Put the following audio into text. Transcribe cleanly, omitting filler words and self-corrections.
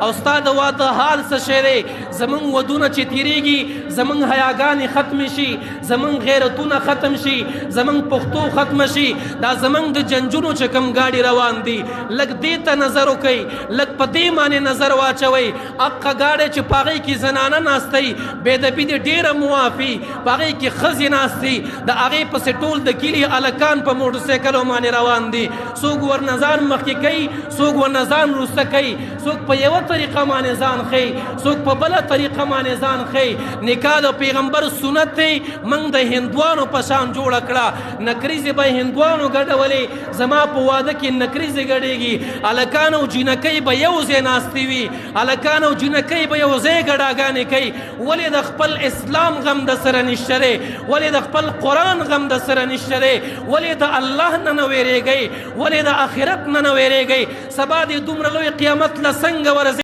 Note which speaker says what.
Speaker 1: او ستا د واده حال څه شی دی. زمونږ ودونه چې تیریږي زمونږ حیاګانې ختم شي، زمونږ غیرتونه ختم شي، زمونږ پښتو ختم شي. دا زمونږ د جنجونو چې کوم ګاډي روان دي لږ دې ته نظر وکئ، لږ په دې باندې نظر واچوئ. هغه ګاډی چې په هغې کې زنانه ناستئ بېدبي دې ډېره معافي، په هغې کې ښځې ناستي، د هغې پسې ټول د کلي هلکان په موټرسایکلو باندې روان دي. څوک ورنه ځان مخکې کوي، څوک ورنه ځان وروسته کوي، څوک په یوه طریقه باندې ځان ښیي، څوک په بله طریقه باندې ځان ښیي. نکاح د پیغمبر سنت دی، موږ د هندوانو په شان جوړه کړه. نکریزې به هندوانو ګډولې، زما په واده کې نکریزې ګډېږي. هلکان او جینکۍ به یو ځای ناستې وي، هلکان او جینکۍ به یو ځای ګډاګانې کوي. ولې د خپل اسلام غم د سره نشته دی؟ ولې د خپل قرآن غم د سره نشته دی؟ ولې د الله نه نه ویرېږئ؟ ولې د آخرت نه نه ویرېږئ؟ سبا دې دومره لوی قیامت له څنګه ورځي